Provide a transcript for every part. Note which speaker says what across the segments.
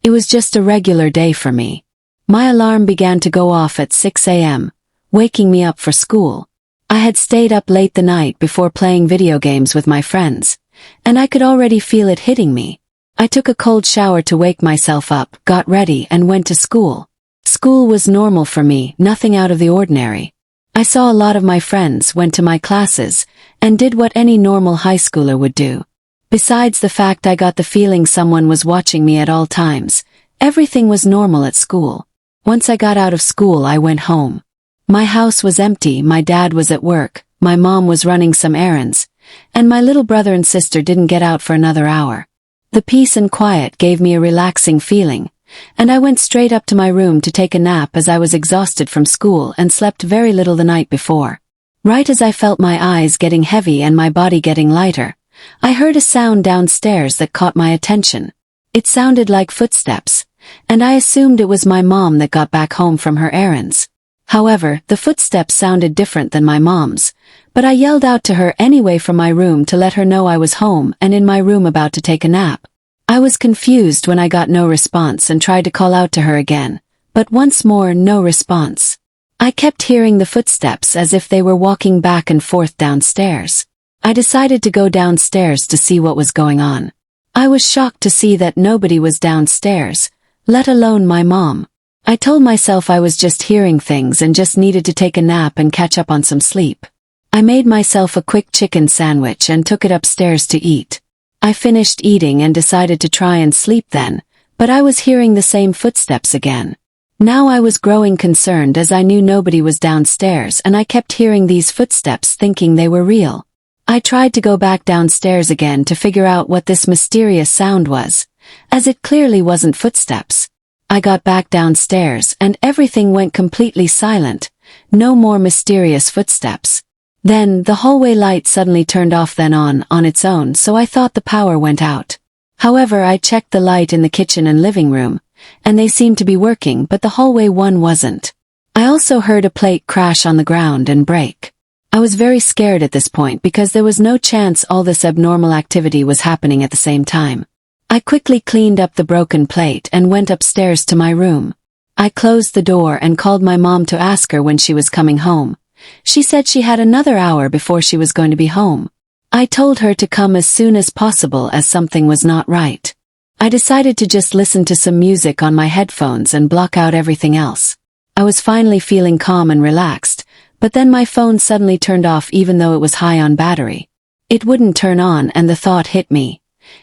Speaker 1: It was just a regular day for me. My alarm began to go off at 6 a.m., waking me up for school. I had stayed up late the night before playing video games with my friends, and I could already feel it hitting me. I took a cold shower to wake myself up, got ready, and went to school. School was normal for me, nothing out of the ordinary. I saw a lot of my friends, went to my classes, and did what any normal high schooler would do. Besides the fact I got the feeling someone was watching me at all times, everything was normal at school. Once I got out of school, I went home. My house was empty, my dad was at work, my mom was running some errands, and my little brother and sister didn't get out for another hour. The peace and quiet gave me a relaxing feeling, and I went straight up to my room to take a nap as I was exhausted from school and slept very little the night before. Right as I felt my eyes getting heavy and my body getting lighter, I heard a sound downstairs that caught my attention. It sounded like footsteps, and I assumed it was my mom that got back home from her errands. However, the footsteps sounded different than my mom's, but I yelled out to her anyway from my room to let her know I was home and in my room about to take a nap. I was confused when I got no response and tried to call out to her again, but once more no response. I kept hearing the footsteps as if they were walking back and forth downstairs. I decided to go downstairs to see what was going on. I was shocked to see that nobody was downstairs, let alone my mom. I told myself I was just hearing things and just needed to take a nap and catch up on some sleep. I made myself a quick chicken sandwich and took it upstairs to eat. I finished eating and decided to try and sleep then, but I was hearing the same footsteps again. Now I was growing concerned as I knew nobody was downstairs and I kept hearing these footsteps thinking they were real. I tried to go back downstairs again to figure out what this mysterious sound was, as it clearly wasn't footsteps. I got back downstairs and everything went completely silent, no more mysterious footsteps. Then, the hallway light suddenly turned off then on its own, so I thought the power went out. However, I checked the light in the kitchen and living room, and they seemed to be working, but the hallway one wasn't. I also heard a plate crash on the ground and break. I was very scared at this point because there was no chance all this abnormal activity was happening at the same time. I quickly cleaned up the broken plate and went upstairs to my room. I closed the door and called my mom to ask her when she was coming home. She said she had another hour before she was going to be home. I told her to come as soon as possible as something was not right. I decided to just listen to some music on my headphones and block out everything else. I was finally feeling calm and relaxed, but then my phone suddenly turned off even though it was high on battery. It wouldn't turn on and the thought hit me.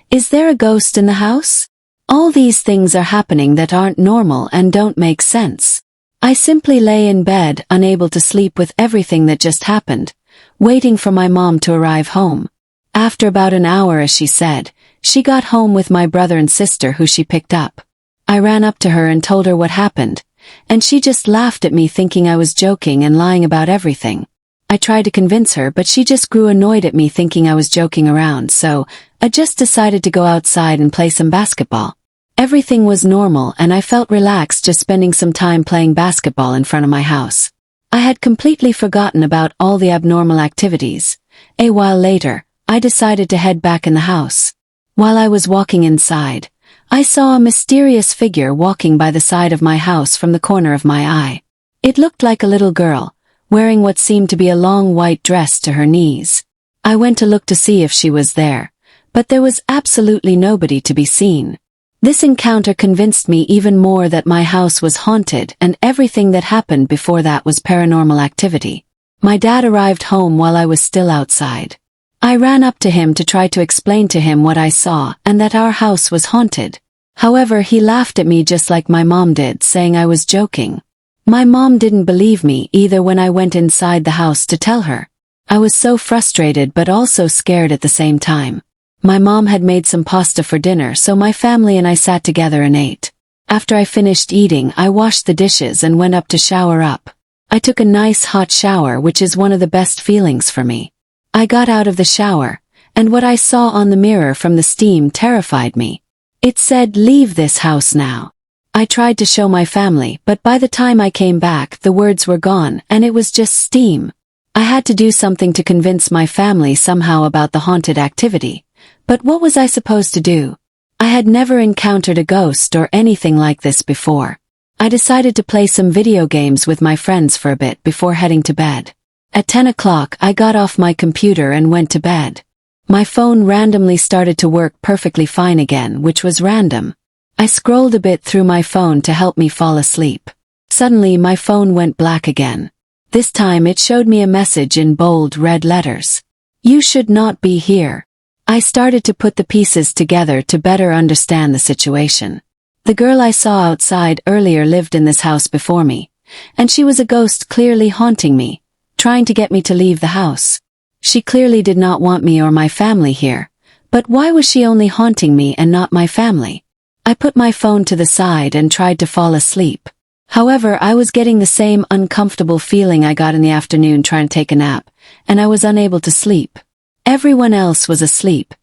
Speaker 1: Is there a ghost in the house? All these things are happening that aren't normal and don't make sense. I simply lay in bed, unable to sleep with everything that just happened, waiting for my mom to arrive home. After about an hour, as she said, she got home with my brother and sister who she picked up. I ran up to her and told her what happened, and she just laughed at me thinking I was joking and lying about everything. I tried to convince her, but she just grew annoyed at me thinking I was joking around, so I just decided to go outside and play some basketball. Everything was normal and I felt relaxed just spending some time playing basketball in front of my house. I had completely forgotten about all the abnormal activities. A while later, I decided to head back in the house. While I was walking inside, I saw a mysterious figure walking by the side of my house from the corner of my eye. It looked like a little girl, wearing what seemed to be a long white dress to her knees. I went to look to see if she was there, but there was absolutely nobody to be seen. This encounter convinced me even more that my house was haunted and everything that happened before that was paranormal activity. My dad arrived home while I was still outside. I ran up to him to try to explain to him what I saw and that our house was haunted. However, he laughed at me just like my mom did, saying I was joking. My mom didn't believe me either when I went inside the house to tell her. I was so frustrated but also scared at the same time. My mom had made some pasta for dinner, so my family and I sat together and ate. After I finished eating, I washed the dishes and went up to shower up. I took a nice hot shower, which is one of the best feelings for me. I got out of the shower, and what I saw on the mirror from the steam terrified me. It said, "Leave this house now." I tried to show my family, but by the time I came back, the words were gone, and it was just steam. I had to do something to convince my family somehow about the haunted activity. But what was I supposed to do? I had never encountered a ghost or anything like this before. I decided to play some video games with my friends for a bit before heading to bed. At 10 o'clock, I got off my computer and went to bed. My phone randomly started to work perfectly fine again, which was random. I scrolled a bit through my phone to help me fall asleep. Suddenly, my phone went black again. This time it showed me a message in bold red letters. You should not be here. I started to put the pieces together to better understand the situation. The girl I saw outside earlier lived in this house before me, and she was a ghost clearly haunting me, trying to get me to leave the house. She clearly did not want me or my family here, but why was she only haunting me and not my family? I put my phone to the side and tried to fall asleep. However, I was getting the same uncomfortable feeling I got in the afternoon trying to take a nap, and I was unable to sleep. Everyone else was asleep,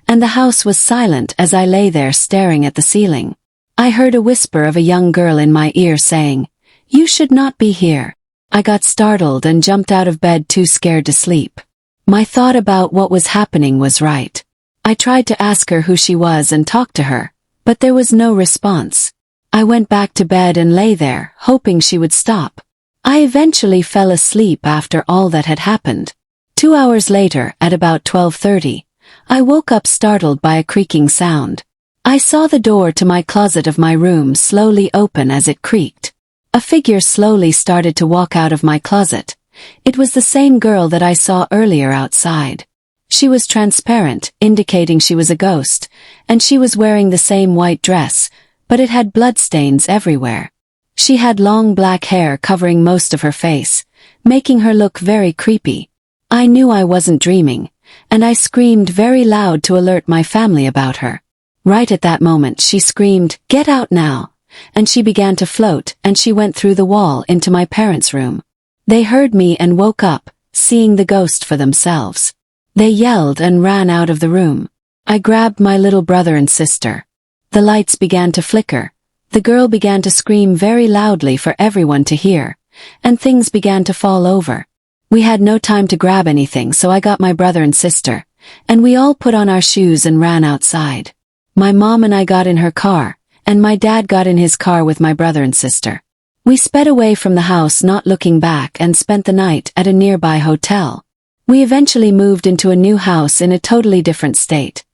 Speaker 1: and the house was silent as I lay there staring at the ceiling. I heard a whisper of a young girl in my ear saying, "You should not be here." I got startled and jumped out of bed too scared to sleep. My thought about what was happening was right. I tried to ask her who she was and talk to her, but there was no response. I went back to bed and lay there, hoping she would stop. I eventually fell asleep after all that had happened. 2 hours later, at about 12:30, I woke up startled by a creaking sound. I saw the door to my closet of my room slowly open as it creaked. A figure slowly started to walk out of my closet. It was the same girl that I saw earlier outside. She was transparent, indicating she was a ghost, and she was wearing the same white dress, but it had bloodstains everywhere. She had long black hair covering most of her face, making her look very creepy. I knew I wasn't dreaming, and I screamed very loud to alert my family about her. Right at that moment she screamed, "Get out now!" and she began to float, and she went through the wall into my parents' room. They heard me and woke up, seeing the ghost for themselves. They yelled and ran out of the room. I grabbed my little brother and sister. The lights began to flicker. The girl began to scream very loudly for everyone to hear, and things began to fall over. We had no time to grab anything, so I got my brother and sister, and we all put on our shoes and ran outside. My mom and I got in her car, and my dad got in his car with my brother and sister. We sped away from the house not looking back and spent the night at a nearby hotel. We eventually moved into a new house in a totally different state,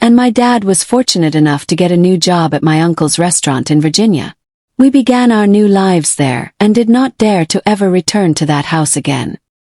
Speaker 1: and my dad was fortunate enough to get a new job at my uncle's restaurant in Virginia. We began our new lives there and did not dare to ever return to that house again.